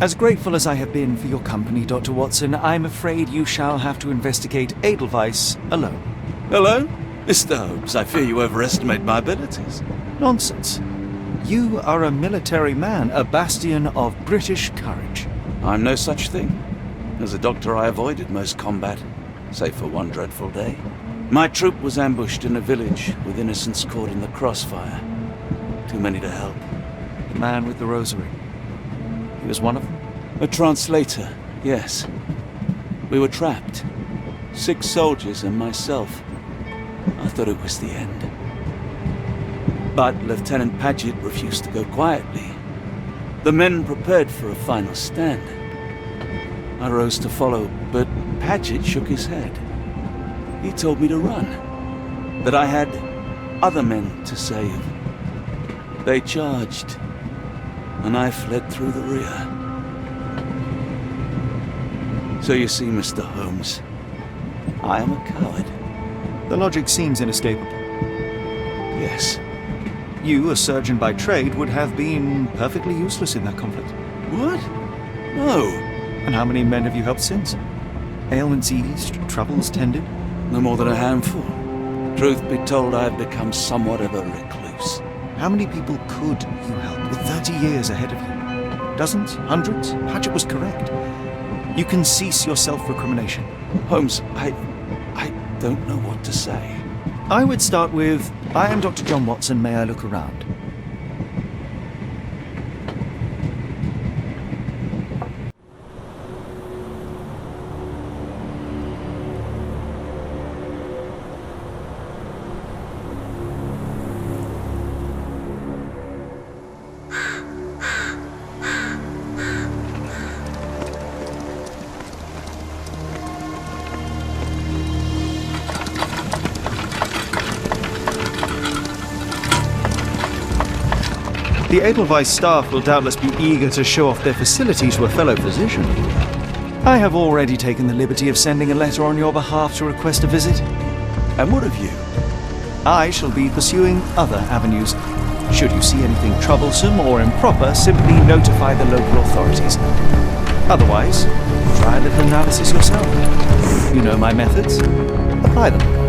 As grateful as I have been for your company, Dr. Watson, I'm afraid you shall have to investigate Edelweiss alone. Hello? Mr. Holmes, I fear you overestimate my abilities. Nonsense. You are a military man, a bastion of British courage. I'm no such thing. As a doctor, I avoided most combat, save for one dreadful day. My troop was ambushed in a village with innocents caught in the crossfire. Too many to help. The man with the rosary. He was one of them? A translator, yes. We were trapped. 6 soldiers and myself. I thought it was the end. But Lieutenant Paget refused to go quietly. The men prepared for a final stand. I rose to follow, but Paget shook his head. He told me to run. That I had other men to save. They charged, and I fled through the rear. So you see, Mr. Holmes, I am a coward. The logic seems inescapable. Yes. You, a surgeon by trade, would have been perfectly useless in that conflict. What? No. And how many men have you helped since? Ailments eased, troubles tended? No more than a handful. Truth be told, I have become somewhat of a recluse. How many people could you help with 30 years ahead of you? Dozens? Hundreds? Paget was correct. You can cease your self-recrimination. Holmes, I don't know what to say. I would start with, I am Dr. John Watson, may I look around? The Edelweiss staff will doubtless be eager to show off their facility to a fellow physician. I have already taken the liberty of sending a letter on your behalf to request a visit. And what of you? I shall be pursuing other avenues. Should you see anything troublesome or improper, simply notify the local authorities. Otherwise, try a little analysis yourself. You know my methods. Apply them.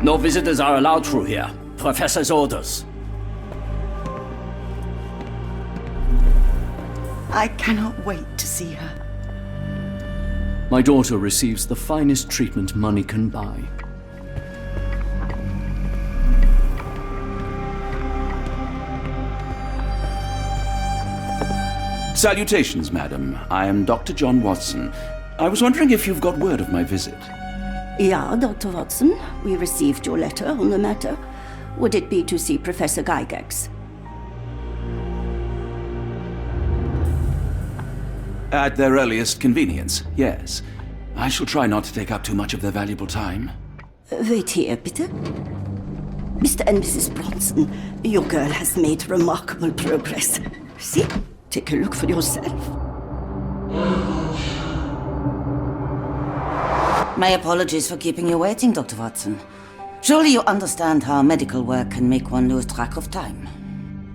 No visitors are allowed through here. Professor's orders. I cannot wait to see her. My daughter receives the finest treatment money can buy. Salutations, madam. I am Dr. John Watson. I was wondering if you've got word of my visit. Yeah, Dr. Watson. We received your letter on the matter. Would it be to see Professor Gygax? At their earliest convenience, yes. I shall try not to take up too much of their valuable time. Wait here, bitte. Mr. and Mrs. Bronson, your girl has made remarkable progress. See? Take a look for yourself. My apologies for keeping you waiting, Dr. Watson. Surely you understand how medical work can make one lose track of time.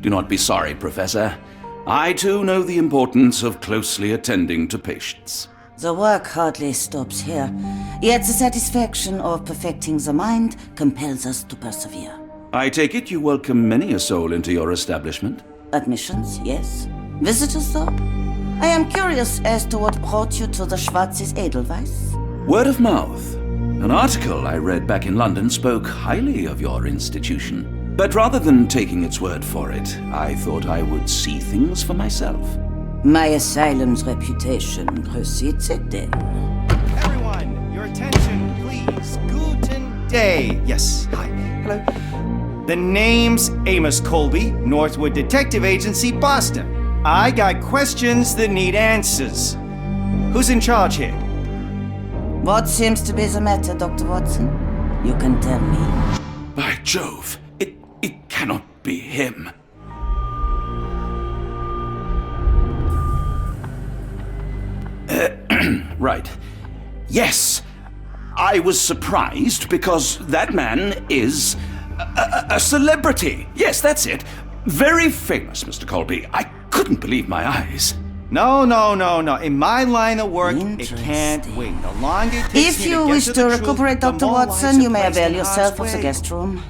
Do not be sorry, Professor. I too know the importance of closely attending to patients. The work hardly stops here, yet the satisfaction of perfecting the mind compels us to persevere. I take it you welcome many a soul into your establishment? Admissions, yes. Visitors, though? I am curious as to what brought you to the Schwarzes Edelweiss. Word of mouth. An article I read back in London spoke highly of your institution. But rather than taking its word for it, I thought I would see things for myself. My asylum's reputation precedes it then. Everyone, your attention, please. Guten Day. Yes, hi. Hello. The name's Amos Colby, Northwood Detective Agency, Boston. I got questions that need answers. Who's in charge here? What seems to be the matter, Dr. Watson? You can tell me. By Jove, it cannot be him. Right. Yes. I was surprised because that man is a celebrity. Yes, that's it. Very famous, Mr. Colby. I couldn't believe my eyes. No. In my line of work, it can't wait. The longer it takes If me you to get wish to to the recuperate, truth, the Dr. more Watson, lives you are may placed avail in yourself harm's of the way. guest room.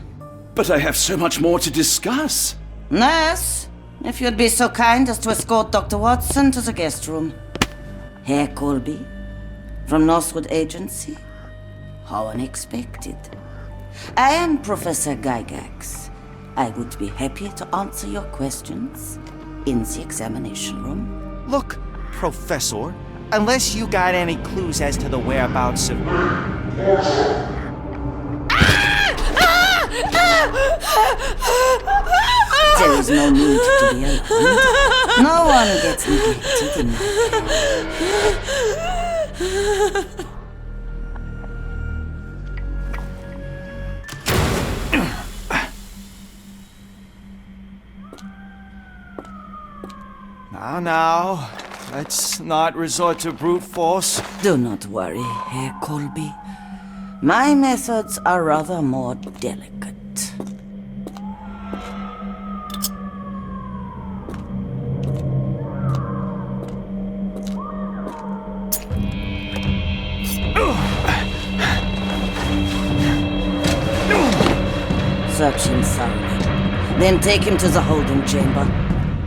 But I have so much more to discuss. Nurse, if you'd be so kind as to escort Dr. Watson to the guest room. Herr Colby, from Northwood Agency. How unexpected. I am Professor Gygax. I would be happy to answer your questions in the examination room. Look, Professor, unless you got any clues as to the whereabouts of... There is no need to be alarmed. No one gets neglected in my care. Now, let's not resort to brute force. Do not worry, Herr Colby. My methods are rather more delicate. Search him thoroughly. Then take him to the holding chamber.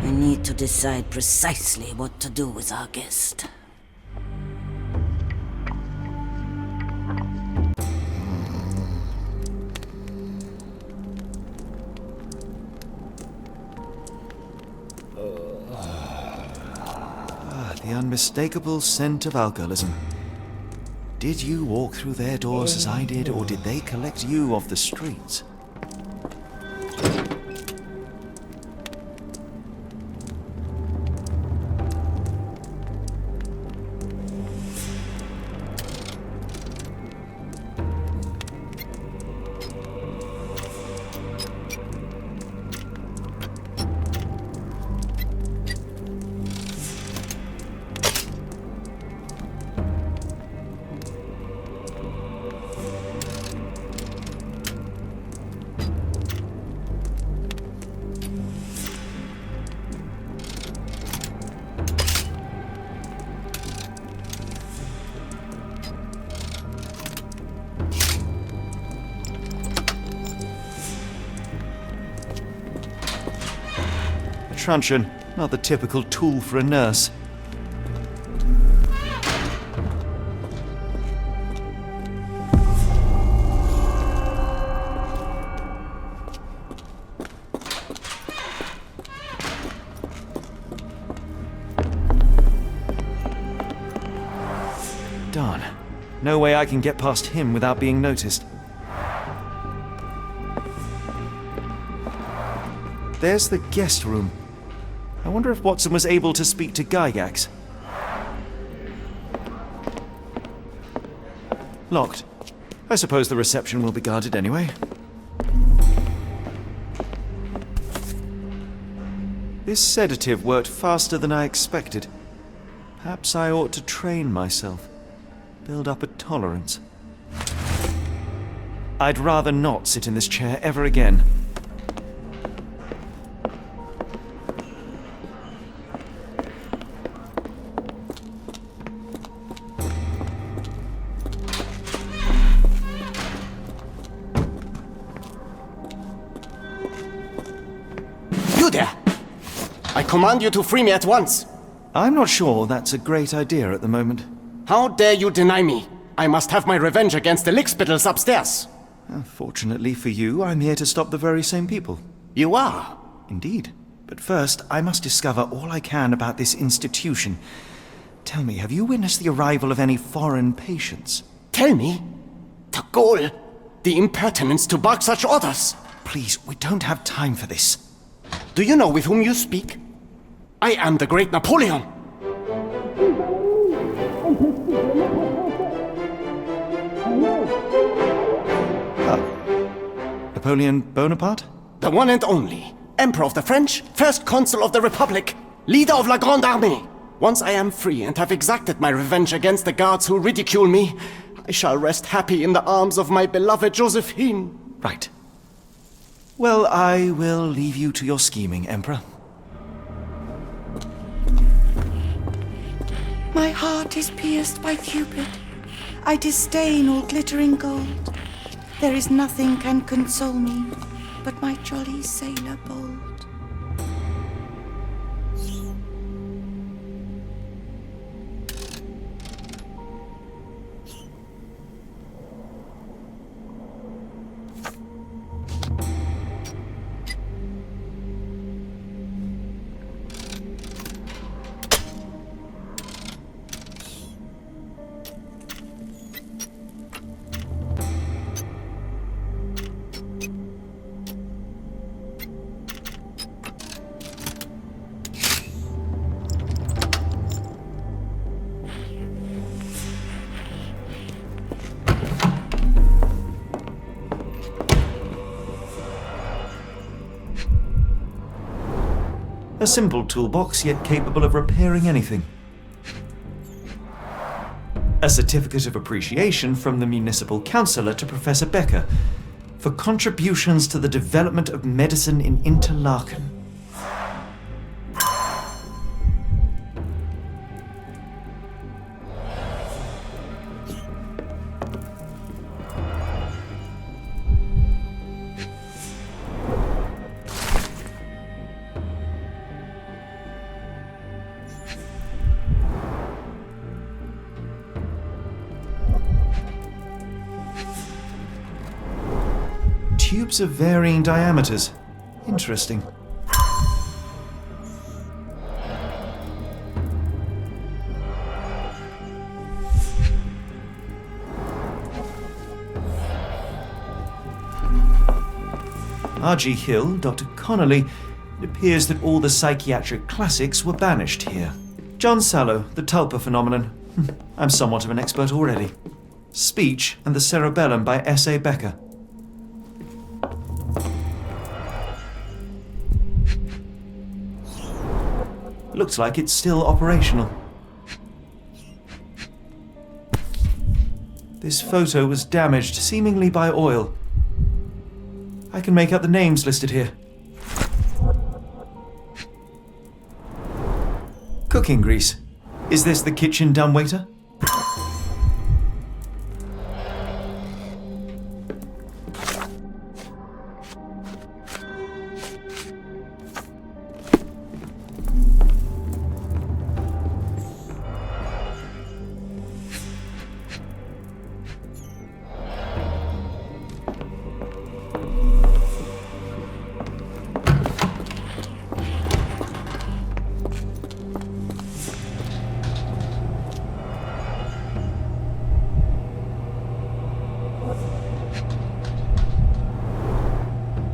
I need to decide precisely what to do with our guest. The unmistakable scent of alcoholism. Did you walk through their doors as I did, or did they collect you off the streets? Truncheon, not the typical tool for a nurse. Darn. No way I can get past him without being noticed. There's the guest room. I wonder if Watson was able to speak to Gygax. Locked. I suppose the reception will be guarded anyway. This sedative worked faster than I expected. Perhaps I ought to train myself. Build up a tolerance. I'd rather not sit in this chair ever again. You there! I command you to free me at once! I'm not sure that's a great idea at the moment. How dare you deny me? I must have my revenge against the lickspittles upstairs. Fortunately for you, I'm here to stop the very same people. You are? Indeed. But first, I must discover all I can about this institution. Tell me, have you witnessed the arrival of any foreign patients? Tell me? The ghoul! The impertinence to bark such orders! Please, we don't have time for this. Do you know with whom you speak? I am the great Napoleon! Napoleon Bonaparte? The one and only. Emperor of the French, First Consul of the Republic, leader of La Grande Armée. Once I am free and have exacted my revenge against the guards who ridicule me, I shall rest happy in the arms of my beloved Josephine. Right. Well, I will leave you to your scheming, Emperor. My heart is pierced by Cupid. I disdain all glittering gold. There is nothing can console me but my jolly sailor bold. A simple toolbox, yet capable of repairing anything. A certificate of appreciation from the municipal councillor to Professor Becker for contributions to the development of medicine in Interlaken. Tubes of varying diameters. Interesting. R.G. Hill, Dr. Connolly, it appears that all the psychiatric classics were banished here. John Sallow, the Tulpa phenomenon. I'm somewhat of an expert already. Speech and the Cerebellum by S.A. Becker. Looks like it's still operational. This photo was damaged, seemingly by oil. I can make out the names listed here. Cooking grease. Is this the kitchen dumbwaiter?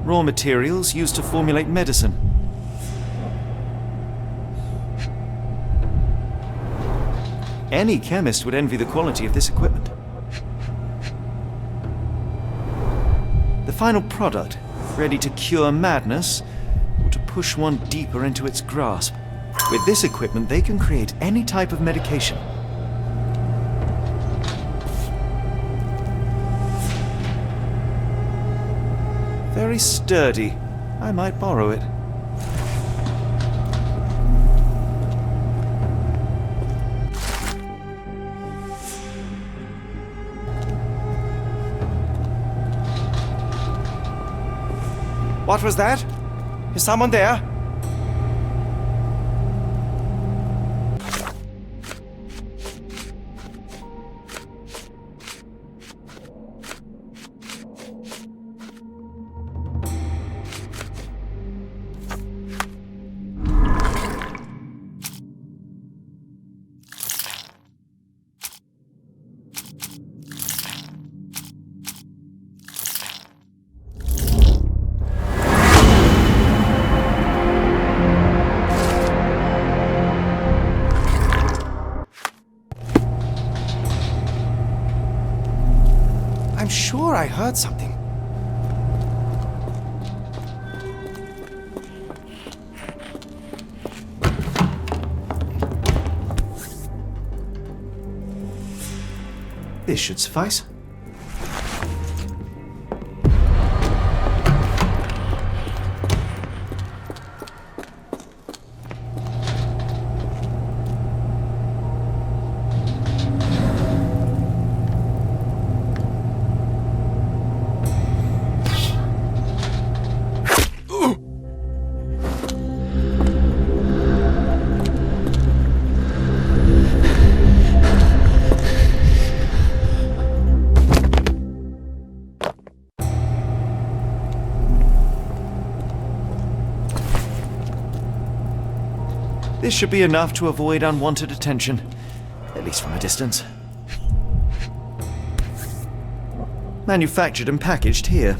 Raw materials used to formulate medicine. Any chemist would envy the quality of this equipment. The final product, ready to cure madness or to push one deeper into its grasp. With this equipment, they can create any type of medication. Very sturdy. I might borrow it. What was that? Is someone there? I'm sure I heard something. This should suffice. This should be enough to avoid unwanted attention, at least from a distance. Manufactured and packaged here.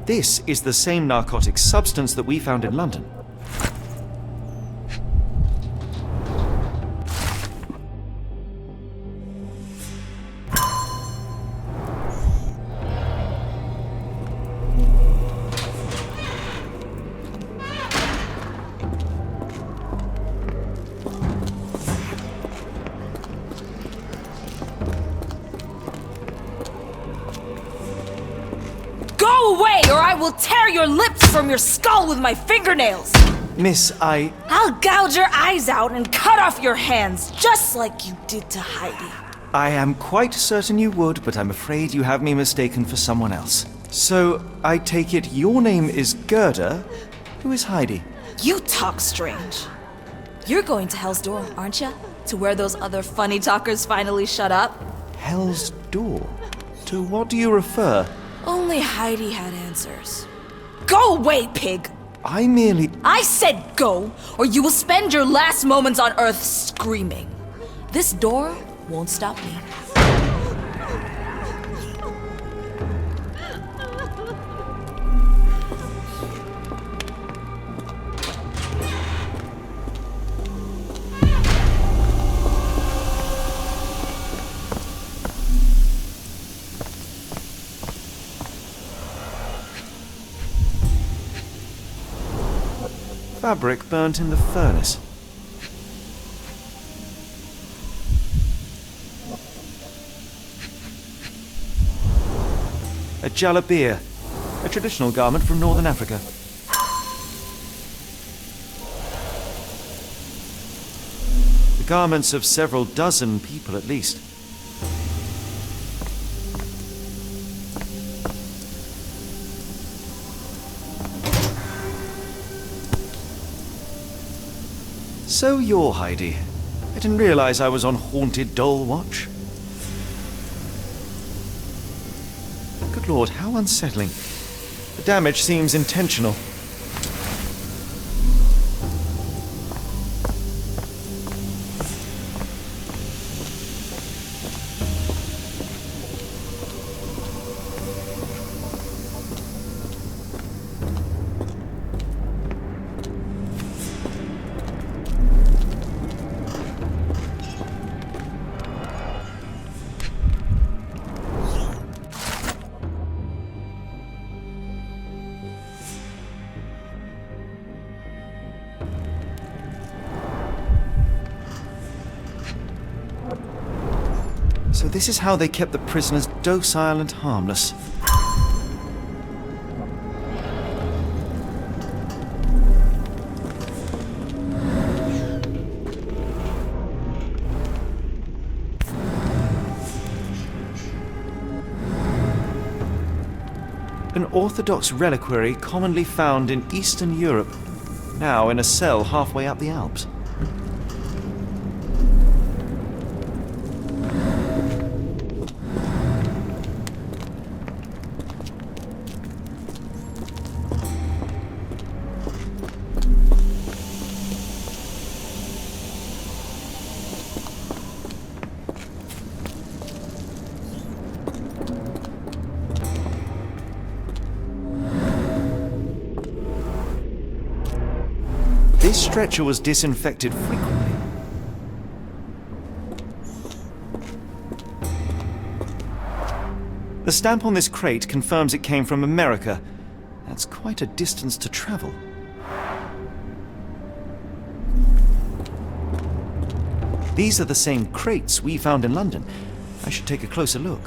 This is the same narcotic substance that we found in London. I will tear your lips from your skull with my fingernails! Miss, I'll gouge your eyes out and cut off your hands, just like you did to Heidi. I am quite certain you would, but I'm afraid you have me mistaken for someone else. So, I take it your name is Gerda? Who is Heidi? You talk strange. You're going to Hell's Door, aren't you? To where those other funny talkers finally shut up? Hell's Door? To what do you refer? Only Heidi had answers. Go away, pig! I said go, or you will spend your last moments on Earth screaming. This door won't stop me. Fabric burnt in the furnace. A jalabia, a traditional garment from northern Africa. The garments of several dozen people at least. So you're Heidi. I didn't realize I was on Haunted Doll Watch. Good Lord, how unsettling. The damage seems intentional. So this is how they kept the prisoners docile and harmless. An Orthodox reliquary commonly found in Eastern Europe, now in a cell halfway up the Alps. This stretcher was disinfected frequently. The stamp on this crate confirms it came from America. That's quite a distance to travel. These are the same crates we found in London. I should take a closer look.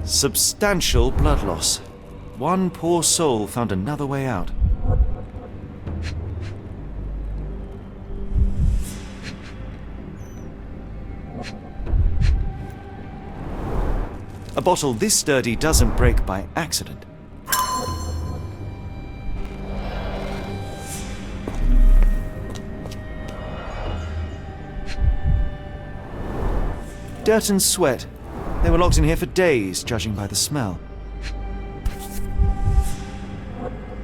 Substantial blood loss. One poor soul found another way out. A bottle this sturdy doesn't break by accident. Dirt and sweat. They were locked in here for days, judging by the smell.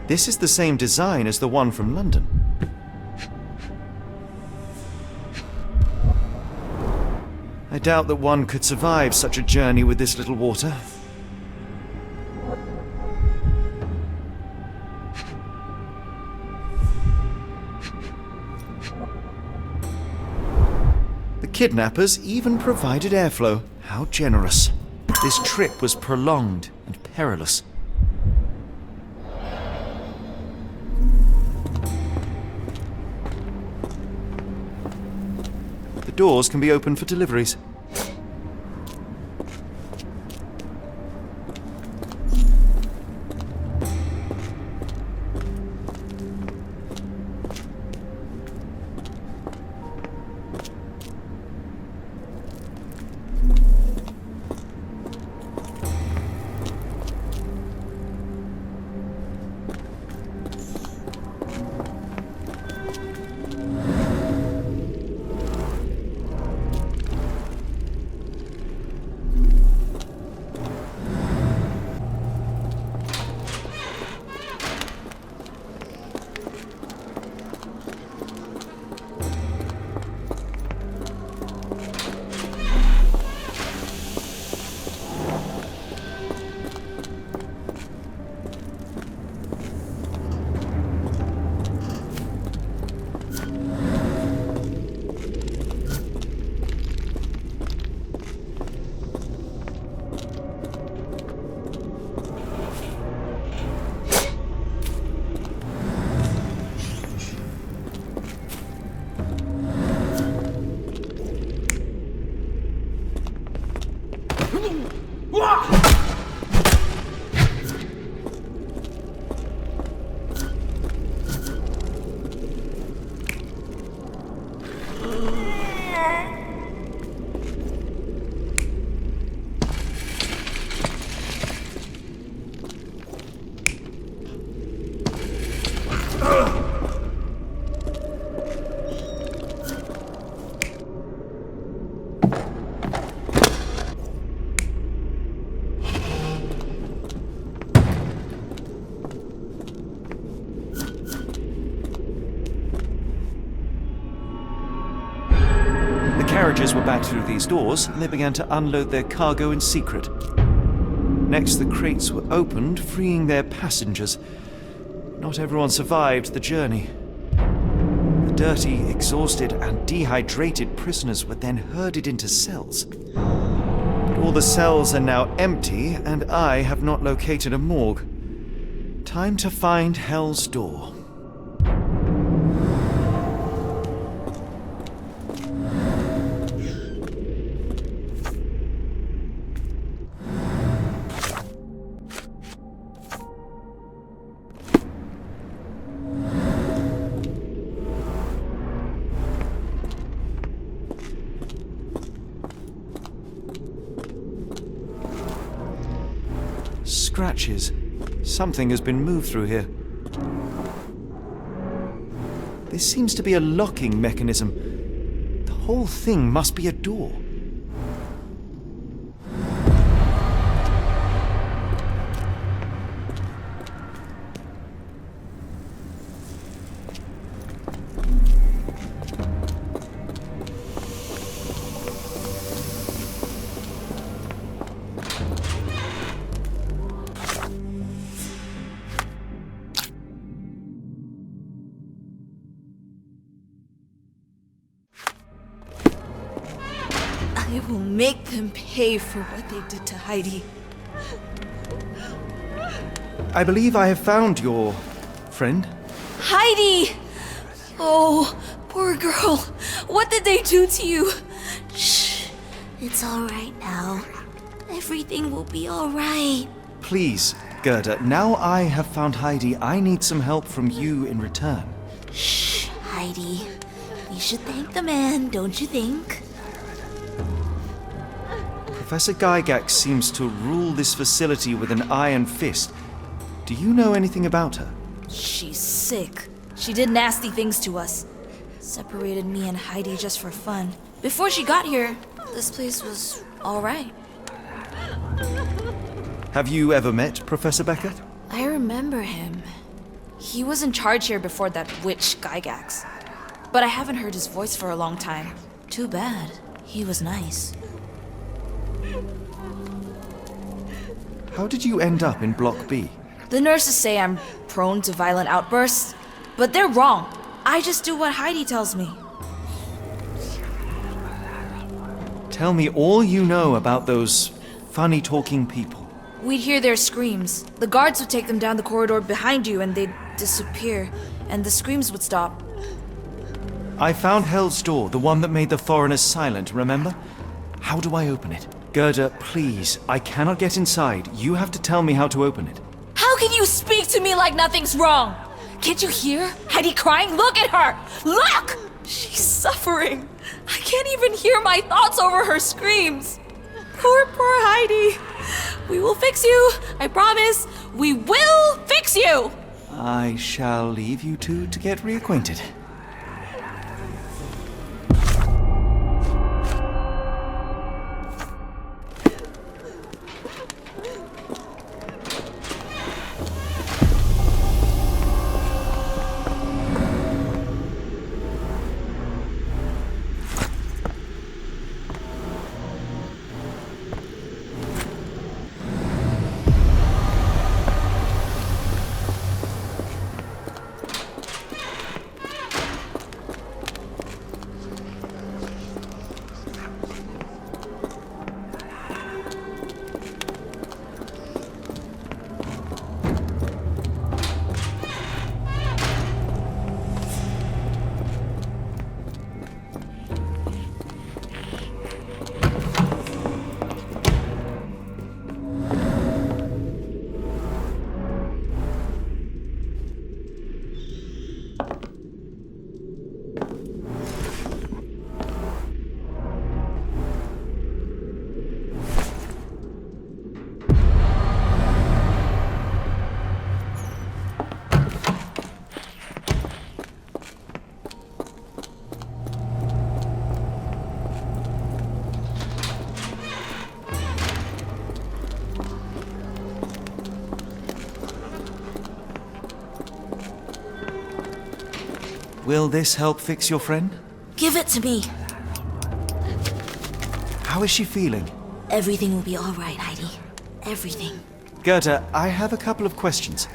This is the same design as the one from London. I doubt that one could survive such a journey with this little water. The kidnappers even provided airflow. How generous. This trip was prolonged and perilous. The doors can be opened for deliveries. Carriages were backed through these doors, and they began to unload their cargo in secret. Next, the crates were opened, freeing their passengers. Not everyone survived the journey. The dirty, exhausted, and dehydrated prisoners were then herded into cells. But all the cells are now empty, and I have not located a morgue. Time to find Hell's Door. Scratches. Something has been moved through here. This seems to be a locking mechanism. The whole thing must be a door. I will make them pay for what they did to Heidi. I believe I have found your friend. Heidi! Oh, poor girl. What did they do to you? Shh. It's alright now. Everything will be alright. Please, Gerda, now I have found Heidi, I need some help from you in return. Shh, Heidi. You should thank the man, don't you think? Professor Gygax seems to rule this facility with an iron fist. Do you know anything about her? She's sick. She did nasty things to us. Separated me and Heidi just for fun. Before she got here, this place was alright. Have you ever met Professor Beckett? I remember him. He was in charge here before that witch Gygax. But I haven't heard his voice for a long time. Too bad. He was nice. How did you end up in Block B? The nurses say I'm prone to violent outbursts, but they're wrong. I just do what Heidi tells me. Tell me all you know about those funny-talking people. We'd hear their screams. The guards would take them down the corridor behind you and they'd disappear, and the screams would stop. I found Hell's Door, the one that made the foreigners silent, remember? How do I open it? Gerda, please, I cannot get inside. You have to tell me how to open it. How can you speak to me like nothing's wrong? Can't you hear Heidi crying? Look at her! Look! She's suffering. I can't even hear my thoughts over her screams. Poor Heidi. We will fix you. I promise. We will fix you. I shall leave you two to get reacquainted. Will this help fix your friend? Give it to me. How is she feeling? Everything will be alright, Heidi. Everything. Gerda, I have a couple of questions.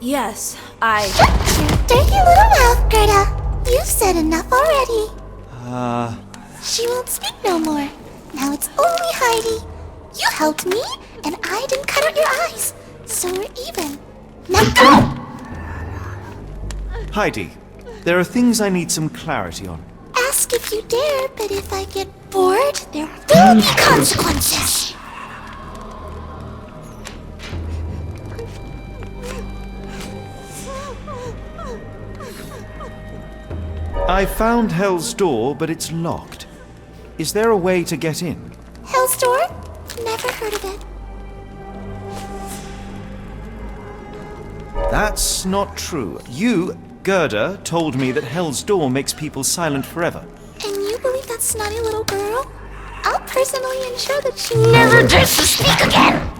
Yes, Shut your dirty little mouth, Gerda. You've said enough already. She won't speak no more. Now it's only Heidi. You helped me, and I didn't cut out your eyes. So we're even. Now go! Heidi, there are things I need some clarity on. Ask if you dare, but if I get bored, there will be consequences. I found Hell's Door, but it's locked. Is there a way to get in? Hell's Door? Never heard of it. That's not true. You, Gerda, told me that Hell's Door makes people silent forever. And you believe that snotty little girl? I'll personally ensure that she never dares to speak again!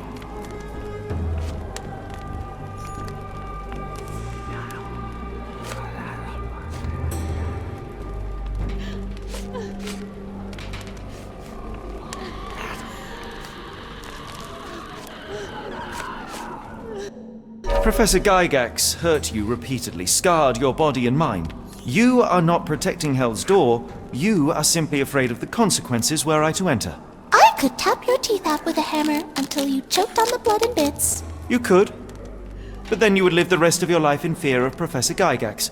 Professor Gygax hurt you repeatedly, scarred your body and mind. You are not protecting Hell's Door, You are simply afraid of the consequences were I to enter. I could tap your teeth out with a hammer until you choked on the blood and bits. You could. But then you would live the rest of your life in fear of Professor Gygax.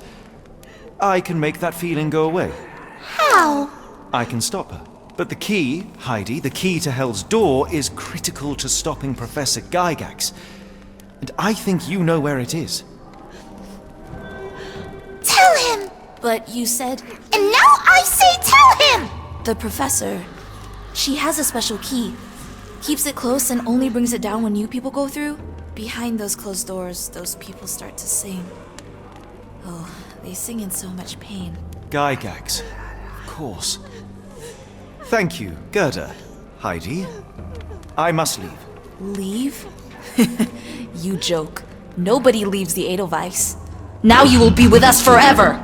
I can make that feeling go away. How? I can stop her. But the key, Heidi, the key to Hell's Door is critical to stopping Professor Gygax. And I think you know where it is. Tell him! But you said And now I say tell him! the professor. She has a special key. Keeps it close and only brings it down when new people go through. Behind those closed doors, those people start to sing. Oh, they sing in so much pain. Gygax. Of course. Thank you, Gerda. Heidi. I must leave. Leave? You joke. Nobody leaves the Edelweiss. Now you will be with us forever!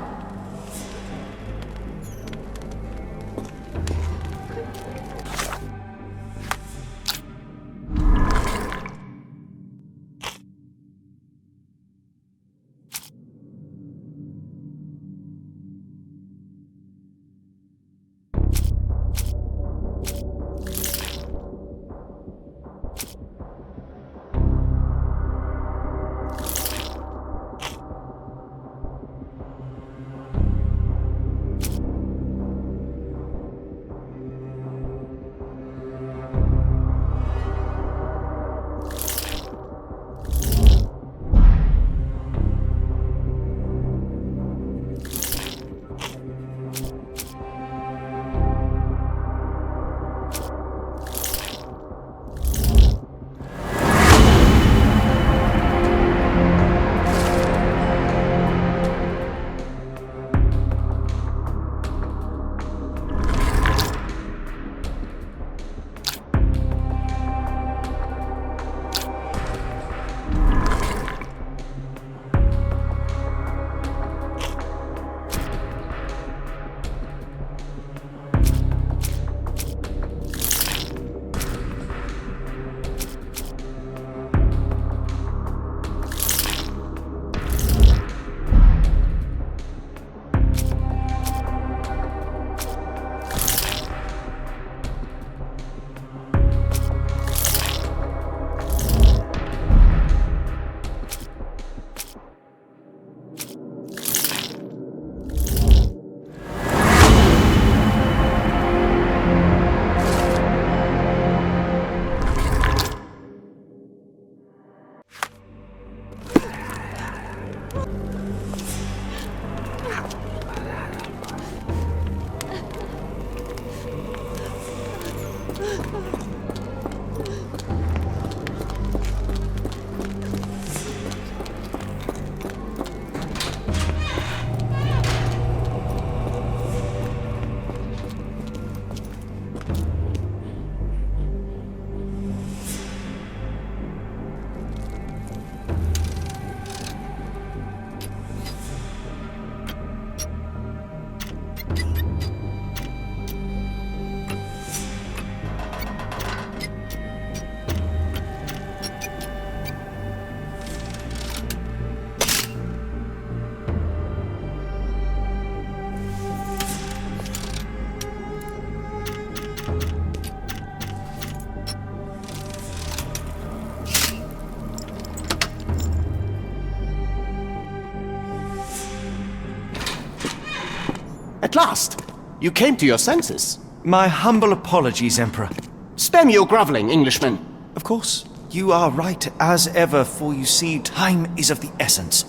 At last! You came to your senses. My humble apologies, Emperor. Spare me your groveling, Englishman. Of course, you are right as ever, for you see, time is of the essence.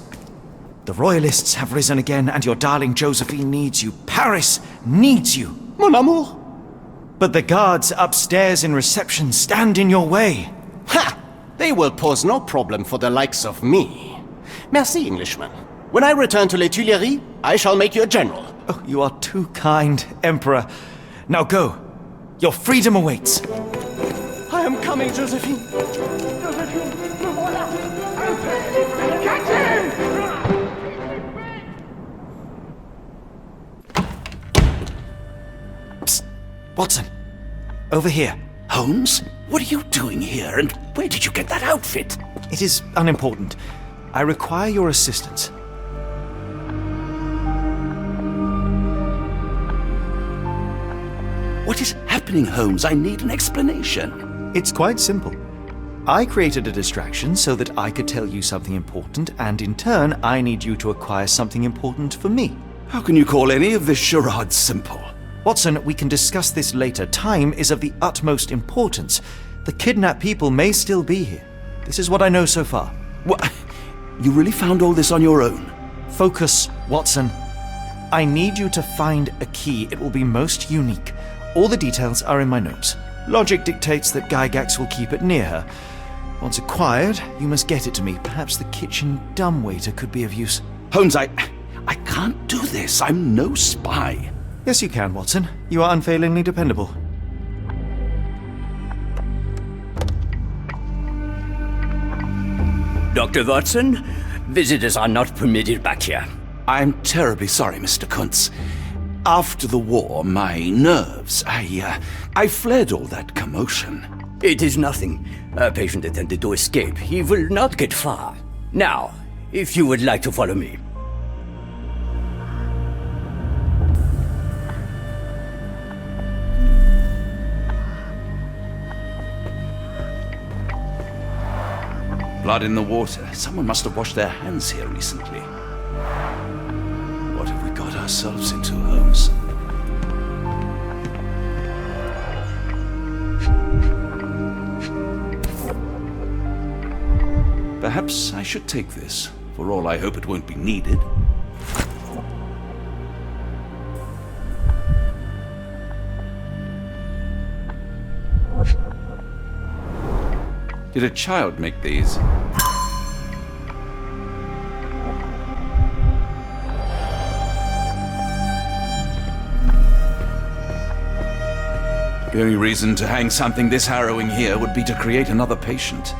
The Royalists have risen again, and your darling Josephine needs you. Paris needs you. Mon amour! But the guards upstairs in reception stand in your way. Ha! They will pose no problem for the likes of me. Merci, Englishman. When I return to Les Tuileries, I shall make you a general. Oh, you are too kind, Emperor. Now go. Your freedom awaits. I am coming, Josephine. Josephine, me voilà. Catch him! Psst. Watson. Over here. Holmes? What are you doing here, and where did you get that outfit? It is unimportant. I require your assistance. What is happening, Holmes? I need an explanation. It's quite simple. I created a distraction so that I could tell you something important, and in turn, I need you to acquire something important for me. How can you call any of this charade simple? Watson, we can discuss this later. Time is of the utmost importance. The kidnapped people may still be here. This is what I know so far. What? You really found all this on your own? Focus, Watson. I need you to find a key. It will be most unique. All the details are in my notes. Logic dictates that Gygax will keep it near her. Once acquired, you must get it to me. Perhaps the kitchen dumbwaiter could be of use. Holmes, I can't do this. I'm no spy. Yes, you can, Watson. You are unfailingly dependable. Dr. Watson, visitors are not permitted back here. I'm terribly sorry, Mr. Kuntz. After the war, my nerves, I fled all that commotion. It is nothing. A patient attempted to escape. He will not get far. Now, if you would like to follow me. Blood in the water. Someone must have washed their hands here recently. What have we got ourselves into, Holmes? Perhaps I should take this. For all I hope it won't be needed. Did a child make these? The only reason to hang something this harrowing here would be to create another patient.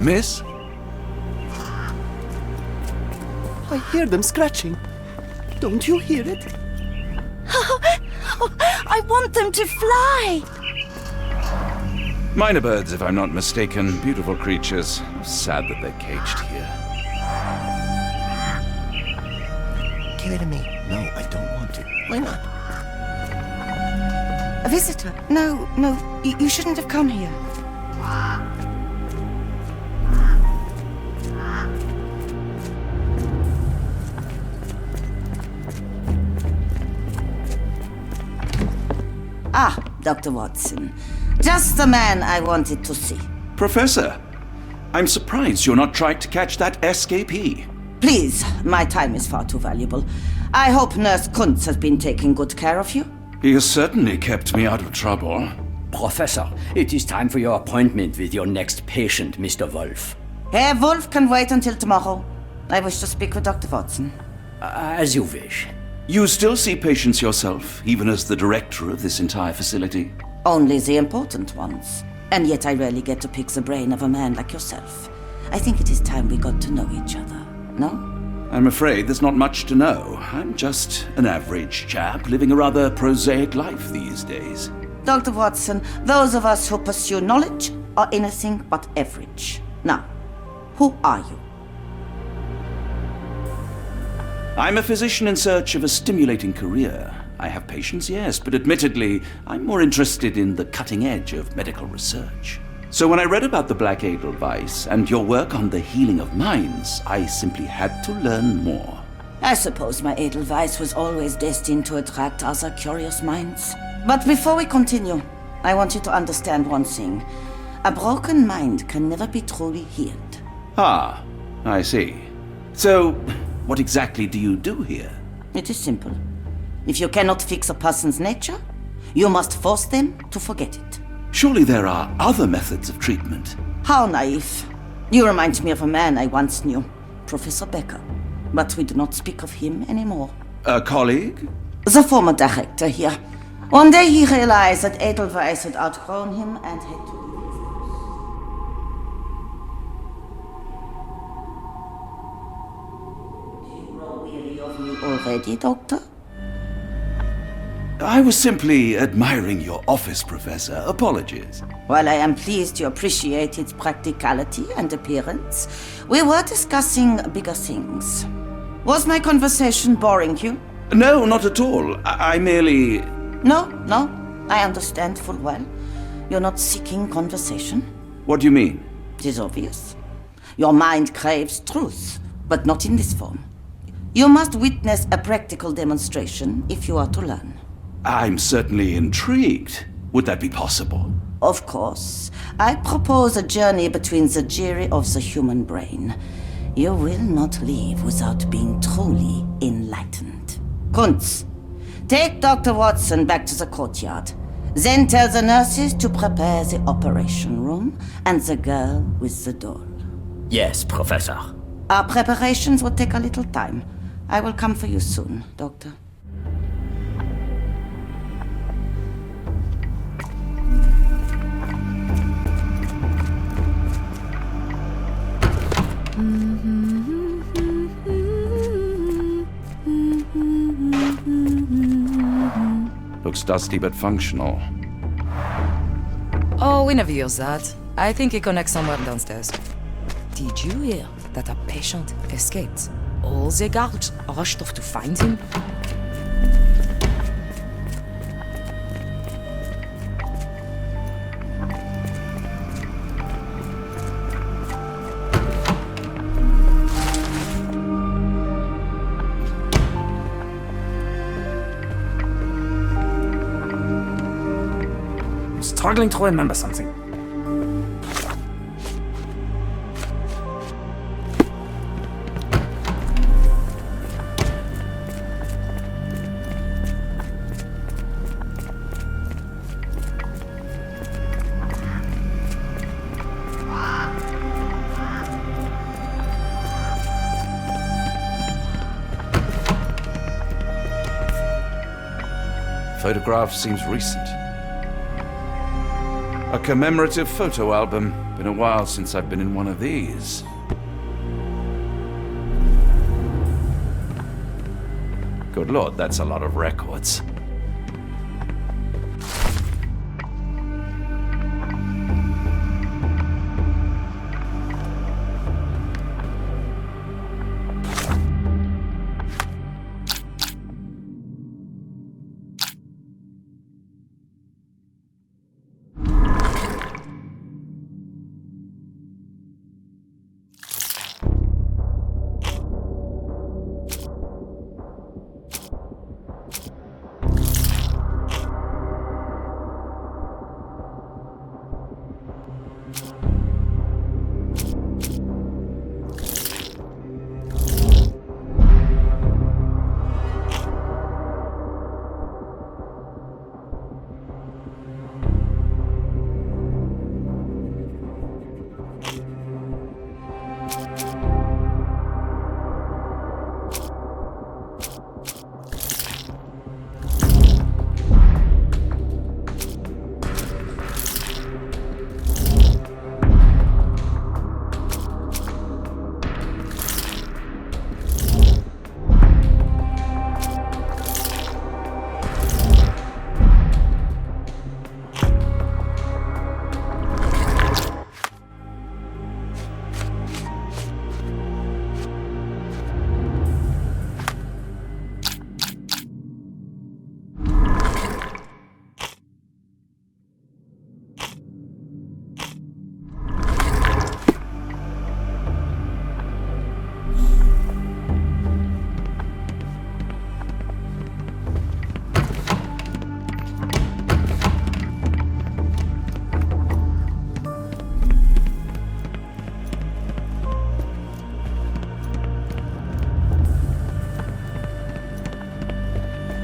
Miss? I hear them scratching. Don't you hear it? I want them to fly! Minor birds, if I'm not mistaken. Beautiful creatures. Sad that they're caged here. Give it to me. No, I don't want to. Why not? A visitor? No, you shouldn't have come here. Ah, Dr. Watson. Just the man I wanted to see. Professor, I'm surprised you're not trying to catch that escapee. Please, my time is far too valuable. I hope Nurse Kuntz has been taking good care of you. He has certainly kept me out of trouble. Professor, it is time for your appointment with your next patient, Mr. Wolf. Herr Wolf can wait until tomorrow. I wish to speak with Dr. Watson. As you wish. You still see patients yourself, even as the director of this entire facility? Only the important ones. And yet I rarely get to pick the brain of a man like yourself. I think it is time we got to know each other, no? I'm afraid there's not much to know. I'm just an average chap living a rather prosaic life these days. Dr. Watson, those of us who pursue knowledge are anything but average. Now, who are you? I'm a physician in search of a stimulating career. I have patients, yes, but admittedly, I'm more interested in the cutting edge of medical research. So when I read about the Black Edelweiss and your work on the healing of minds, I simply had to learn more. I suppose my Edelweiss was always destined to attract other curious minds. But before we continue, I want you to understand one thing. A broken mind can never be truly healed. Ah, I see. So, what exactly do you do here? It is simple. If you cannot fix a person's nature, you must force them to forget it. Surely there are other methods of treatment. How naive. You remind me of a man I once knew, Professor Becker. But we do not speak of him anymore. A colleague? The former director here. One day he realized that Edelweiss had outgrown him and had to... weary of me already, Doctor? I was simply admiring your office, Professor. Apologies. While I am pleased you appreciate its practicality and appearance, we were discussing bigger things. Was my conversation boring you? No, not at all. I merely... No, I understand full well. You're not seeking conversation. What do you mean? It is obvious. Your mind craves truth, but not in this form. You must witness a practical demonstration if you are to learn. I'm certainly intrigued. Would that be possible? Of course. I propose a journey between the jury of the human brain. You will not leave without being truly enlightened. Kuntz, take Dr. Watson back to the courtyard. Then tell the nurses to prepare the operation room and the girl with the doll. Yes, Professor. Our preparations will take a little time. I will come for you soon, Doctor. Looks dusty but functional. Oh, we never use that. I think it connects somewhere downstairs. Did you hear that a patient escaped? All the guards rushed off to find him. Struggling to remember something. Photograph seems recent. A commemorative photo album. Been a while since I've been in one of these. Good lord, that's a lot of records.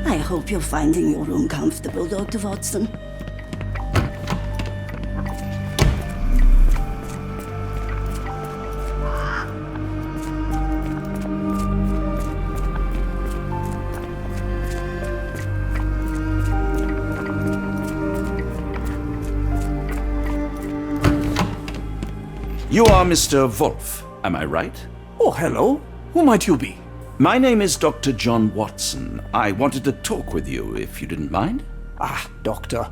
I hope you're finding your room comfortable, Dr. Watson. You are Mr. Wolf, am I right? Oh, hello. Who might you be? My name is Dr. John Watson. I wanted to talk with you, if you didn't mind. Ah, Doctor.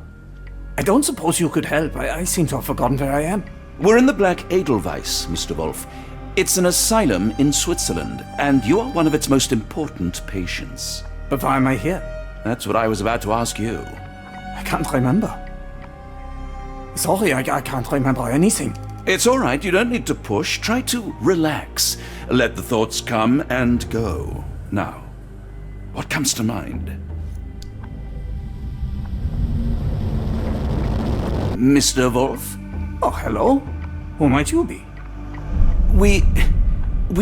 I don't suppose you could help. I seem to have forgotten where I am. We're in the Black Edelweiss, Mr. Wolf. It's an asylum in Switzerland, and you are one of its most important patients. But why am I here? That's what I was about to ask you. I can't remember. Sorry, I can't remember anything. It's all right, you don't need to push. Try to relax. Let the thoughts come and go. Now, what comes to mind? Mr. Wolf? Oh, hello. Who might you be? We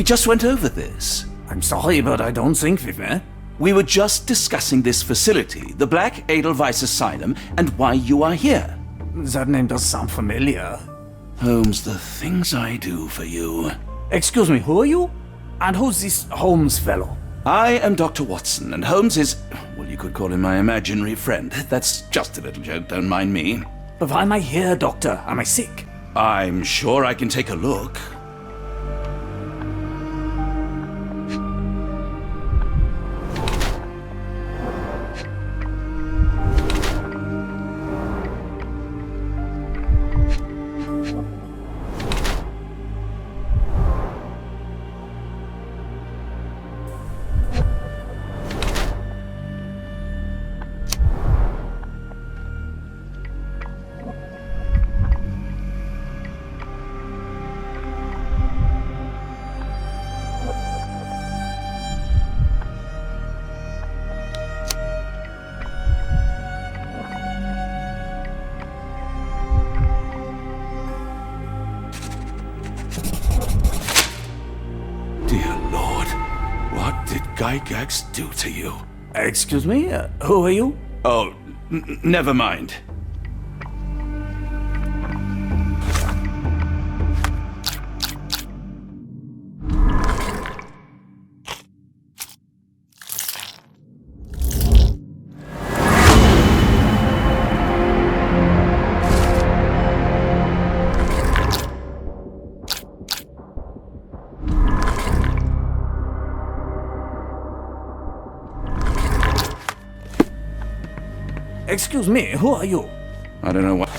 just went over this. I'm sorry, but I don't think we've met. We were just discussing this facility, the Black Edelweiss Asylum, and why you are here. That name does sound familiar. Holmes, the things I do for you. Excuse me, who are you? And who's this Holmes fellow? I am Dr. Watson, and Holmes is, well, you could call him my imaginary friend. That's just a little joke, don't mind me. But why am I here, Doctor? Am I sick? I'm sure I can take a look. Dear Lord, what did Gygax do to you? Excuse me, who are you? Oh, never mind. Excuse me, who are you? I don't know what...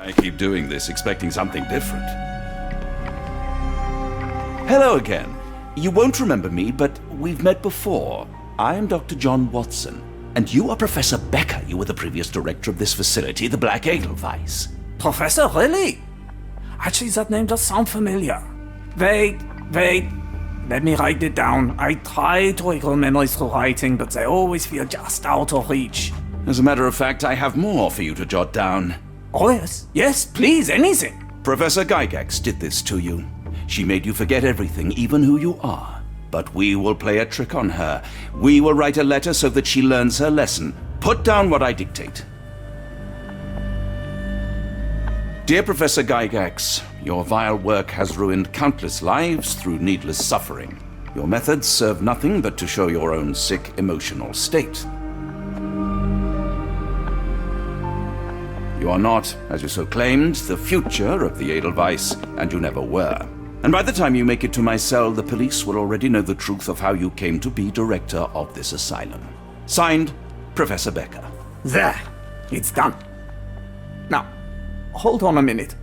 I keep doing this, expecting something different. Hello again. You won't remember me, but we've met before. I am Dr. John Watson, and you are Professor Becker. You were the previous director of this facility, the Black Edelweiss. Professor, really? Actually, that name does sound familiar. Wait. Let me write it down. I try to recall memories through writing, but they always feel just out of reach. As a matter of fact, I have more for you to jot down. Oh, yes. Yes, please, anything. Professor Gygax did this to you. She made you forget everything, even who you are. But we will play a trick on her. We will write a letter so that she learns her lesson. Put down what I dictate. Dear Professor Gygax, your vile work has ruined countless lives through needless suffering. Your methods serve nothing but to show your own sick emotional state. You are not, as you so claimed, the future of the Edelweiss, and you never were. And by the time you make it to my cell, the police will already know the truth of how you came to be director of this asylum. Signed, Professor Becker. There. It's done. Now, hold on a minute.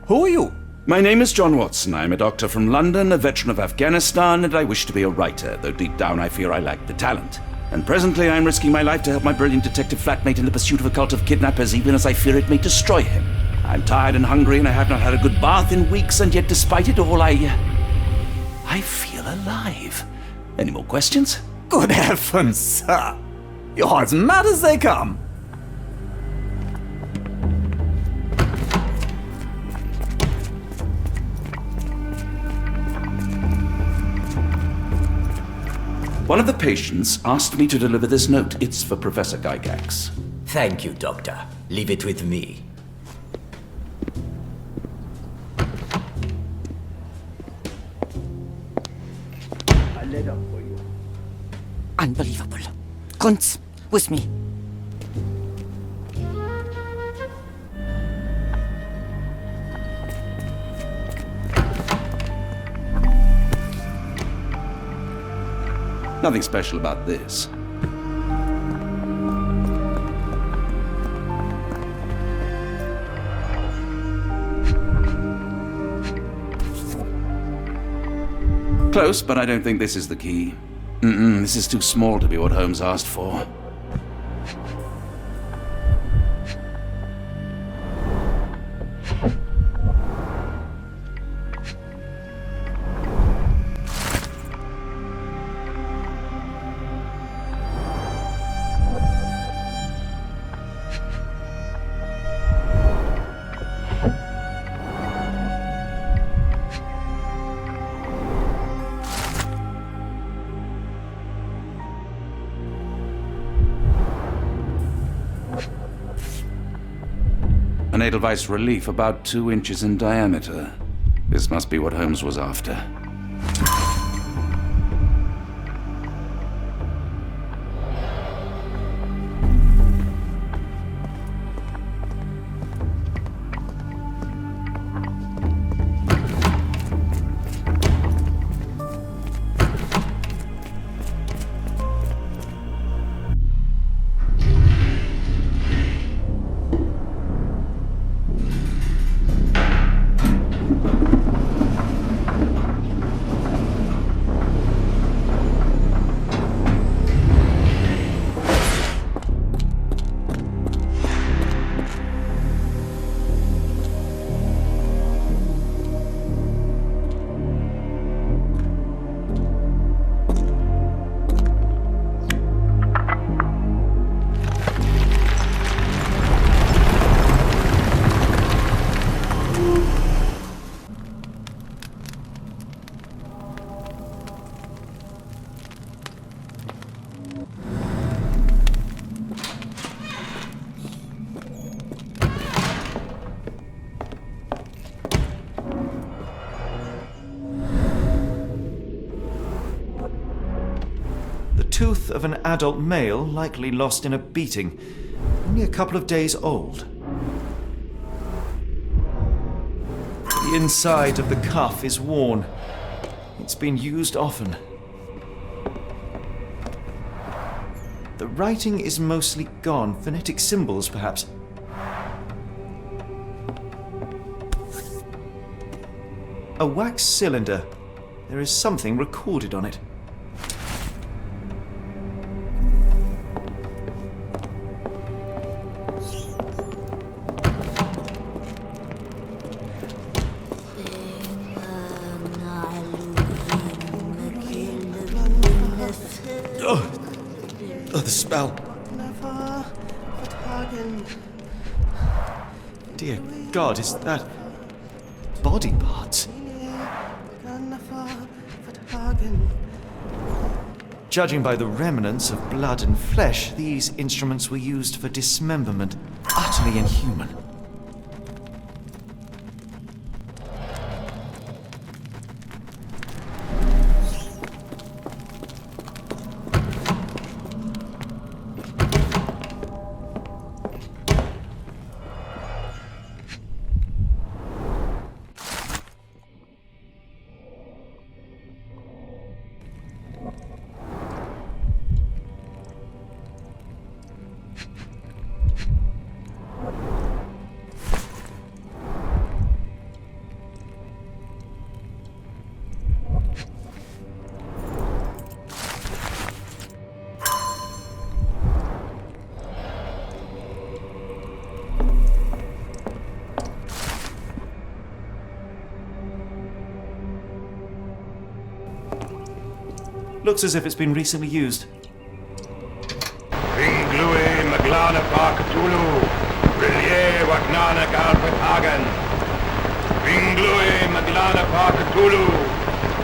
Who are you? My name is John Watson. I am a doctor from London, a veteran of Afghanistan, and I wish to be a writer, though deep down I fear I lack the talent. And presently I am risking my life to help my brilliant detective flatmate in the pursuit of a cult of kidnappers, even as I fear it may destroy him. I'm tired and hungry, and I have not had a good bath in weeks, and yet despite it all, I feel alive. Any more questions? Good heavens, sir. You're as mad as they come. One of the patients asked me to deliver this note. It's for Professor Gygax. Thank you, Doctor. Leave it with me. Unbelievable. Kunz, with me. Nothing special about this. Close, but I don't think this is the key. This is too small to be what Holmes asked for. An Edelweiss relief about 2 inches in diameter. This must be what Holmes was after. Tooth of an adult male, likely lost in a beating. Only a couple of days old. The inside of the cuff is worn. It's been used often. The writing is mostly gone. Phonetic symbols, perhaps. A wax cylinder. There is something recorded on it. The spell. Dear God, is that body parts? Judging by the remnants of blood and flesh, these instruments were used for dismemberment. Utterly inhuman. Looks as if it's been recently used. The Cthulhu, Brillier Wagnana Galpatagan, Binglui Maglana Cthulhu,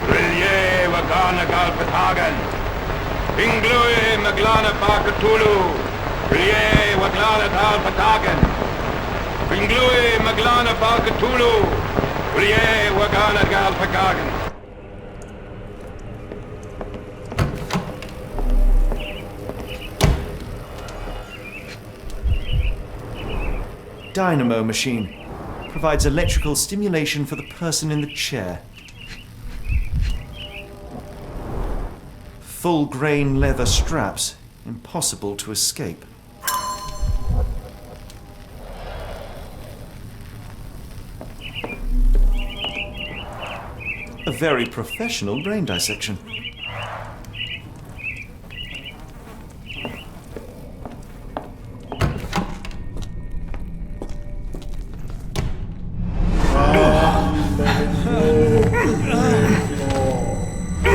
Brillier Wagana Galpatagan, Binglui Maglana Cthulhu, Brillier Waglana Galpatagan, Binglui Maglana Cthulhu, Brillier Wagana Galpatagan. Dynamo machine. Provides electrical stimulation for the person in the chair. Full grain leather straps. Impossible to escape. A very professional brain dissection.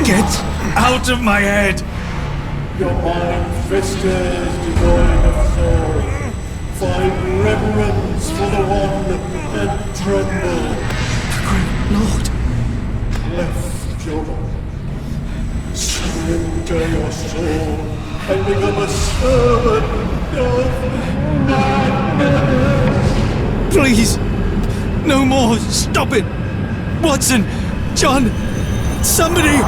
Get out of my head! Your mind festers devoid of soul. Find reverence for the one and tremble. Lord! Left your surrender your soul and become a servant of madness. Please! No more! Stop it! Watson! John! Somebody!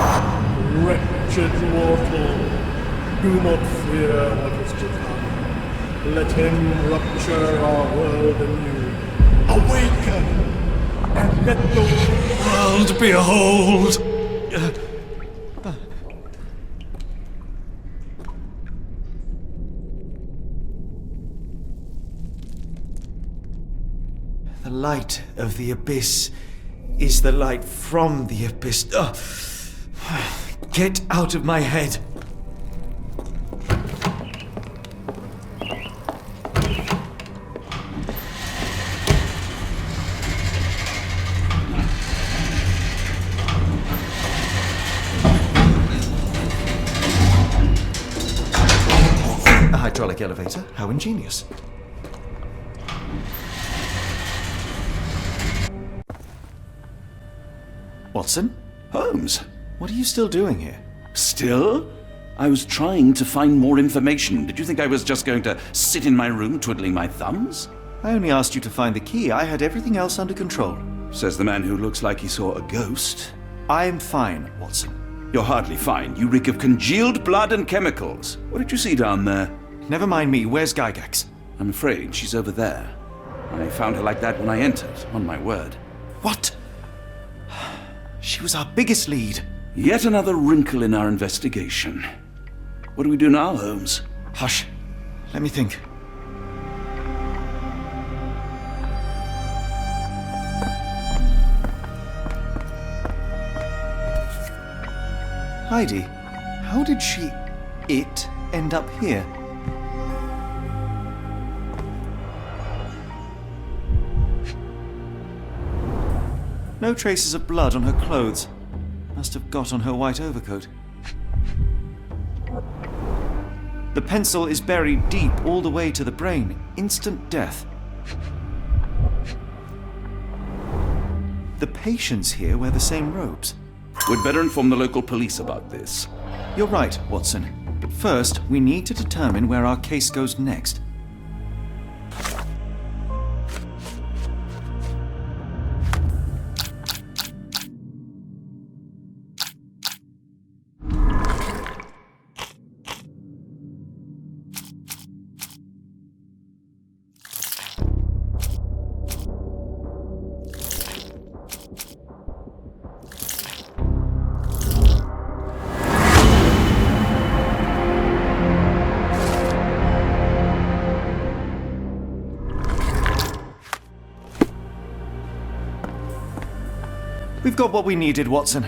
Wretched mortal, do not fear what is to come. Let him rupture our world anew. Awaken! And let the world behold! The light of the abyss is the light from the abyss. Get out of my head! A hydraulic elevator? How ingenious. Watson? Holmes? What are you still doing here? Still? I was trying to find more information. Did you think I was just going to sit in my room twiddling my thumbs? I only asked you to find the key. I had everything else under control. Says the man who looks like he saw a ghost. I'm fine, Watson. You're hardly fine. You reek of congealed blood and chemicals. What did you see down there? Never mind me. Where's Gygax? I'm afraid she's over there. I found her like that when I entered, on my word. What? She was our biggest lead. Yet another wrinkle in our investigation. What do we do now, Holmes? Hush. Let me think. Heidi, how did it end up here? No traces of blood on her clothes. Must have got on her white overcoat. The pencil is buried deep all the way to the brain. Instant death. The patients here wear the same robes. We'd better inform the local police about this. You're right, Watson. But first, we need to determine where our case goes next. We've got what we needed, Watson.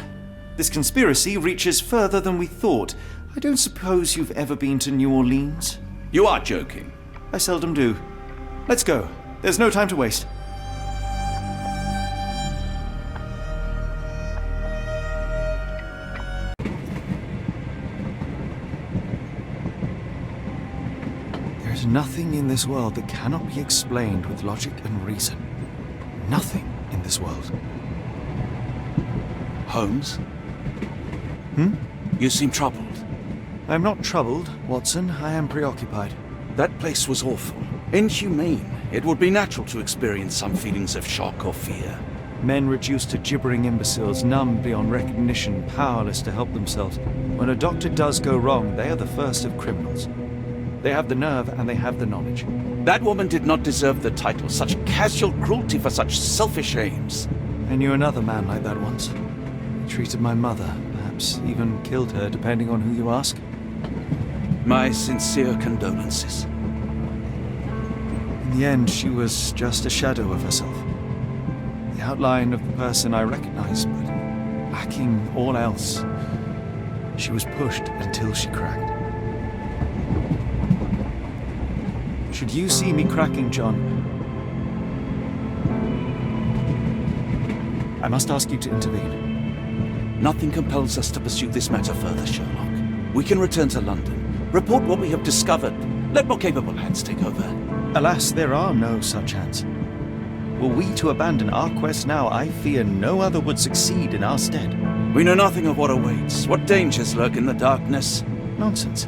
This conspiracy reaches further than we thought. I don't suppose you've ever been to New Orleans? You are joking. I seldom do. Let's go. There's no time to waste. There's nothing in this world that cannot be explained with logic and reason. Nothing in this world. Holmes? Hmm? You seem troubled. I'm not troubled, Watson. I am preoccupied. That place was awful. Inhumane. It would be natural to experience some feelings of shock or fear. Men reduced to gibbering imbeciles, numb beyond recognition, powerless to help themselves. When a doctor does go wrong, they are the first of criminals. They have the nerve and they have the knowledge. That woman did not deserve the title. Such casual cruelty for such selfish aims. I knew another man like that once. He treated my mother, perhaps even killed her, depending on who you ask. My sincere condolences. In the end, she was just a shadow of herself. The outline of the person I recognized, but lacking all else. She was pushed until she cracked. Should you see me cracking, John, I must ask you to intervene. Nothing compels us to pursue this matter further, Sherlock. We can return to London, report what we have discovered. Let more capable hands take over. Alas, there are no such hands. Were we to abandon our quest now, I fear no other would succeed in our stead. We know nothing of what awaits, what dangers lurk in the darkness. Nonsense.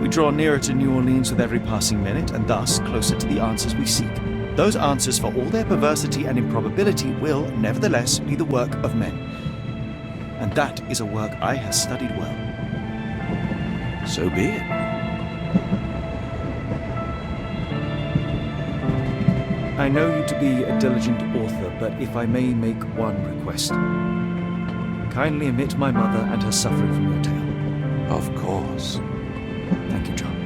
We draw nearer to New Orleans with every passing minute, and thus closer to the answers we seek. Those answers, for all their perversity and improbability, will, nevertheless, be the work of men. And that is a work I have studied well. So be it. I know you to be a diligent author, but if I may make one request. Kindly omit my mother and her suffering from your tale. Of course. Thank you, John.